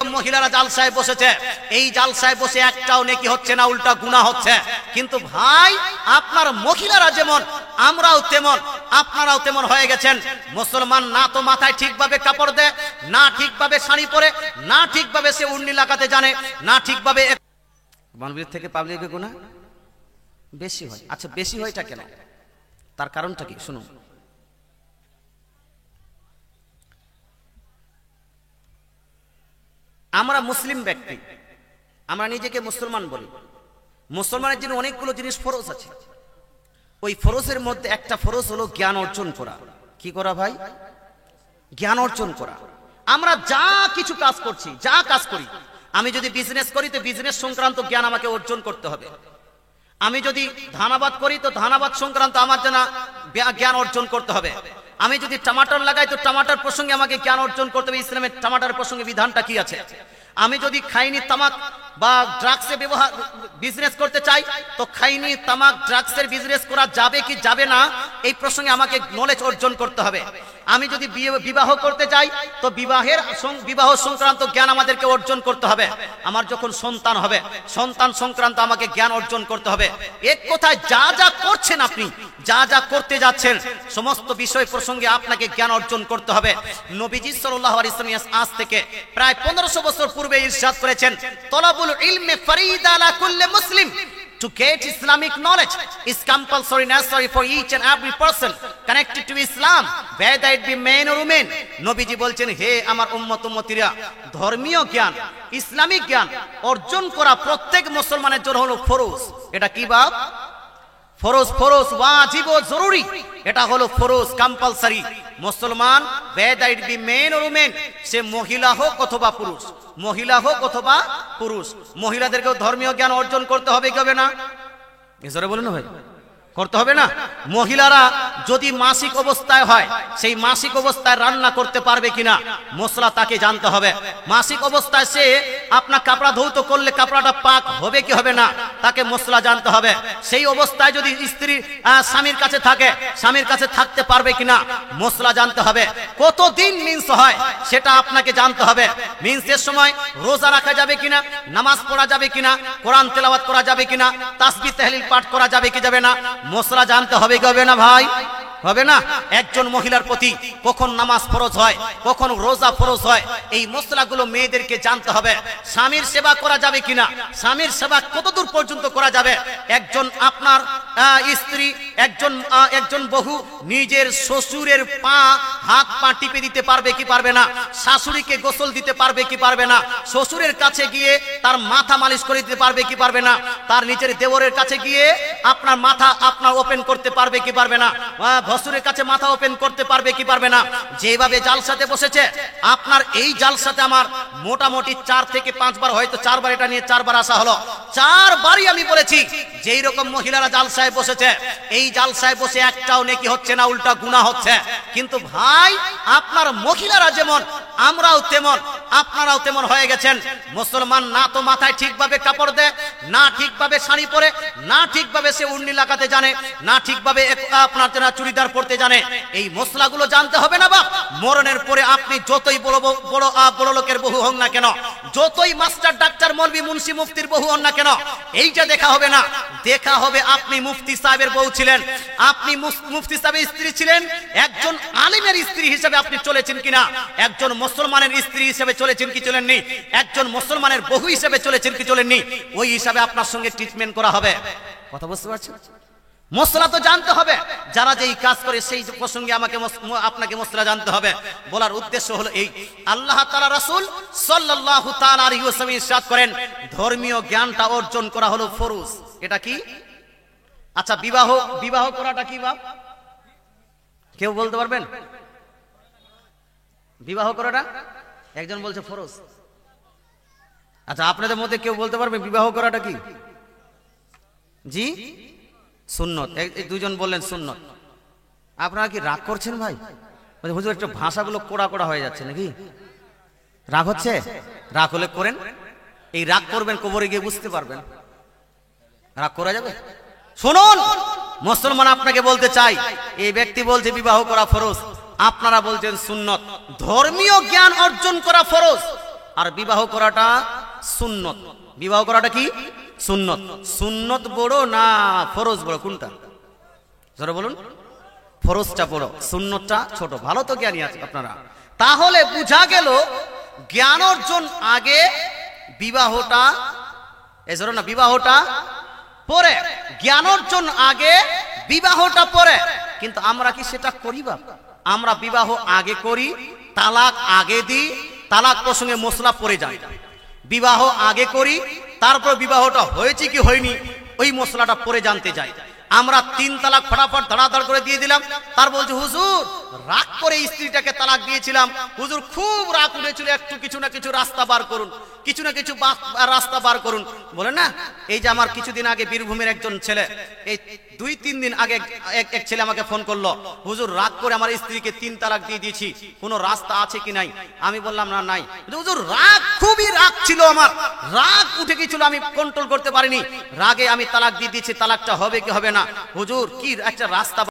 মহিলারা জালসায় বসেছে, এই জালসায় বসে একটাও নেকি হচ্ছে না, উল্টা গুনাহ হচ্ছে। কিন্তু ভাই আপনার মহিলারা যেমন আমরাও তেমন, আপনারাও তেমন হয়ে গেছেন। মুসলমান না তো মাথায় ঠিকভাবে কাপড় দেয়, না ঠিকভাবে শাড়ি পরে, না ঠিকভাবে সে উন্নি লাগাতে জানে, না ঠিকভাবে। মানবীর থেকে পাবলিকের গুনাহ বেশি হয়। আচ্ছা বেশি হয়টা কেন, তার কারণটা কি শুনুন। আমরা মুসলিম ব্যক্তি, আমরা নিজেকে মুসলমান বলি। মুসলমানের জন্য অনেকগুলো জিনিস ফরজ আছে। ওই ফরজের মধ্যে একটা ফরজ হলো জ্ঞান অর্জন করা। কি করা ভাই? জ্ঞান অর্জন করা। আমরা যা কিছু কাজ করছি, যা কাজ করি, আমি যদি বিজনেস করি তো বিজনেস সংক্রান্ত জ্ঞান আমাকে অর্জন করতে হবে। আমি যদি ধানাবাদ করি তো ধানাবাদ সংক্রান্ত আমার জানা জ্ঞান অর্জন করতে হবে। আমি যদি টমাটার লাগাই তো টমাটার প্রসঙ্গে আমাকে জ্ঞান অর্জন করতে হবে, ইসলামের টমাটার প্রসঙ্গে বিধানটা কি আছে। আমি যদি খাইনি তামাক বা ড্রাগসের ব্যবহার বিজনেস করতে চাই তো খাইনি তামাক ড্রাগসের বিজনেস করা যাবে কি যাবে না এই প্রসঙ্গে আমাকে নলেজ অর্জন করতে হবে। আমি যদি বিবাহ করতে চাই তো বিবাহ সংক্রান্ত জ্ঞান আমাদেরকে অর্জন করতে হবে। আমার যখন সন্তান হবে, সন্তান সংক্রান্ত আমাকে জ্ঞান অর্জন করতে হবে। এক কথায় যা যা করছেন, আপনি যা যা করতে যাচ্ছেন সমস্ত বিষয় প্রসঙ্গে আপনাকে জ্ঞান অর্জন করতে হবে। নবীজি সাল্লাল্লাহু আলাইহি ওয়াসাল্লাম আজ থেকে প্রায় 1500 বছর পূর্বে ইরশাদ করেছেন, তলাবুল ইলমি ফারিদা আলা কুল্লি মুসলিম। To get Islamic knowledge is compulsory, necessary for each and every person connected to Islam, whether it be men or women. নবীজি বলছেন, হে আমার উম্মত উম্মতিরা, ধর্মীয় জ্ঞান, ইসলামিক জ্ঞান অর্জন করা প্রত্যেক মুসলমানের জন্য হলো ফরজ। এটা কি বাপ? ফরজ, ফরজ, ওয়াজিব ও জরুরি। এটা হলো ফরজ, কম্পালসারি। মুসলমান whether it be men or women, সে মহিলা হোক অথবা পুরুষ, মহিলা হোক অথবা পুরুষ, মহিলাদেরকেও ধর্মীয় জ্ঞান অর্জন করতে হবে কি হবে না? এজরে বলুন না ভাই, করতে হবে না? মহিলারা যদি মাসিক অবস্থায় হয়, সেই মাসিক অবস্থায় রান্না করতে পারবে কিনা মশলা তাকে জানতে হবে। মাসিক অবস্থায় সে আপনার কাপড়া ধৌত করলে কাপড়াটা পাক হবে কি হবে না তাকে মশলা জানতে হবে। সেই অবস্থায় যদি স্ত্রী স্বামীর কাছে থাকে, স্বামীর কাছে থাকতে পারবে কিনা মশলা জানতে হবে। কতদিন মিন্স হয় সেটা আপনাকে জানতে হবে। মিন্সের সময় রোজা রাখা যাবে কিনা, নামাজ পড়া যাবে কিনা, কোরআন তেলাওয়াত করা যাবে কিনা, তাসবিহ তাহলিল পাঠ করা যাবে কি যাবে না মশলা জানতে হবে কি হবে না ভাই? হবে না? একজন মহিলার প্রতি কখন নামাজ ফরজ হয়, কখন রোজা ফরজ হয়, এই মশলাগুলো মেয়েদেরকে জানতে হবে। স্বামীর সেবা করা যাবে কিনা, স্বামীর সেবা কতদূর পর্যন্ত করা যাবে। একজন আপনার স্ত্রী, একজন বহু নিজের শ্বশুরের হাত পা টিপে দিতে পারবে কি পারবে না, শাশুড়িকে গোসল দিতে পারবে কি পারবে না, শ্বশুরের কাছে গিয়ে তার মাথা মালিশ করে দিতে পারবে কি পারবে না, তার নিজের দেওরের কাছে গিয়ে আপনার মাথা আপনার ওপেন করতে পারবে কি পারবে না, ভাসুরের কাছে মাথা ওপেন করতে পারবে কি পারবে না। যেভাবে জালসাতে বসেছে, আপনার এই জালসাতে আমার মোটামুটি 4 থেকে 5 বার, হয়তো 4 বার, এটা নিয়ে 4 বার আসা হলো। 4 বারই আমি বলেছি যেই রকম মহিলারা জালসায় বসেছে, এই জালসায় বসে একটাও নেকি হচ্ছে না, উল্টা গুনাহ হচ্ছে। কিন্তু ভাই আপনার মহিলারা যেমন আমরাও তেমন, আপনারাও তেমন হয়ে গেছেন। মুসলমান না তো মাথায় ঠিকভাবে কাপড় দেয়, না ঠিকভাবে শাড়ি পরে, না ঠিকভাবে সে উন্নি লাগাতে জানে, না ঠিকভাবে আপনার চুড়িদার পরতে জানে। এই মশলাগুলো জানতে হবে না বাপ? মরণের পরে আপনি যতই বড় লোকের বহু হন না কেন, যতই মাস্টার ডাক্তার মৌলভী মুন্সি মুফতির বহু হন না কেন, এইটা দেখা হবে না। দেখা হবে আপনি মুফতি সাহেবের বউ ছিলেন, আপনি মুফতি সাহেবের স্ত্রী ছিলেন, একজন আলিমের স্ত্রী হিসেবে আপনি চলেছেন কিনা, একজন মুসলমানের স্ত্রী হিসেবে চলেছেন কি চলেননি, একজন মুসলমানের বহু হিসেবে চলেছেন কি চলেননি, ওই হিসাবে আপনার সঙ্গে ট্রিটমেন্ট করা হবে। কথা বুঝতে পারছেন? মশলা তো জানতে হবে। যারা যেই কাজ করে সেই প্রসঙ্গে আপনাকে মশলা জানতে হবে। বলার উদ্দেশ্য হলো এই, আল্লাহ তাআলা রাসূল সাল্লাল্লাহু তাআলা আলাইহি ওয়াসাল্লাম ইরশাদ করেন, ধর্মীয় জ্ঞানটা অর্জন করা হলো ফরজ। এটা কি? আচ্ছা বিবাহ করাটা কি বাপ? কেউ বলতে পারবেন? বিবাহ করাটা একজন বলছে ফরজ। আচ্ছা আপনাদের মধ্যে কেউ বলতে পারবে বিবাহ করাটা কি? জি সুন্নত। এই দুজন বললেন সুন্নত। আপনারা কি রাগ করছেন ভাই? হুজুর একটু ভাষাগুলো কোড়া কোড়া হয়ে যাচ্ছে নাকি? রাগ হচ্ছে? রাগ হলে করেন, এই রাগ করবেন কবরে গিয়ে বুঝতে পারবেন। রাগ করা যাবে? শুনুন মুসলমান, আপনাকে বলতে চাই, এই ব্যক্তি বলছে বিবাহ করা ফরজ, আপনারা বলছেন সুন্নত। ধর্মীয় জ্ঞান অর্জন করা ফরজ, আর বিবাহ করাটা সুন্নত। বিবাহ করাটা কি সুন্নত? সুন্নত বড় না ফরজ বড়, কোনটা জোরে বলুন? ফরজটা বড়, সুন্নতটা ছোট। ভালো তো জ্ঞানী আছে আপনারা। তাহলে বুঝা গেল জ্ঞান অর্জন আগে, বিবাহটা এজন্য না, বিবাহটা পরে। জ্ঞান অর্জন আগে, বিবাহটা পরে। কিন্তু আমরা কি সেটা করি? বা আমরা বিবাহ আগে করি, তালাক আগে দিই, তালাক প্রসঙ্গে মশলা পড়ে যায়। বিবাহ আগে করি, তারপর বিবাহটা হয়েছে কি হয়নি ওই মশলাটা পরে জানতে যাই। আমরা 3 তালাক ফটাফট ধড়াধড় করে দিয়ে দিলাম। তার বলছে হুজুর রাগ করে স্ত্রীটাকে তালাক দিয়েছিলাম, হুজুর খুব রাগ উঠেছিল, একটু কিছু না কিছু রাস্তা বার করুন, কিছু না কিছু রাস্তা বার করুন। বলে না, এই যে আমার কিছুদিন আগে বীরভূমের একজন ছেলে, এই 2-3 দিন আগে এক ছেলে আমাকে ফোন করলো, হুজুর রাগ করে আমার স্ত্রীকে 3 তালাক দিয়ে দিয়েছি, কোনো রাস্তা আছে কি নাই? আমি বললাম না, নাই। হুজুর রাগ, খুবই রাগ ছিল, আমার রাগ উঠে গিয়েছিল, আমি কন্ট্রোল করতে পারিনি, রাগে আমি তালাক দিয়ে দিয়েছি, তালাকটা হবে কি হবে না? হুজুর কি একটা রাস্তা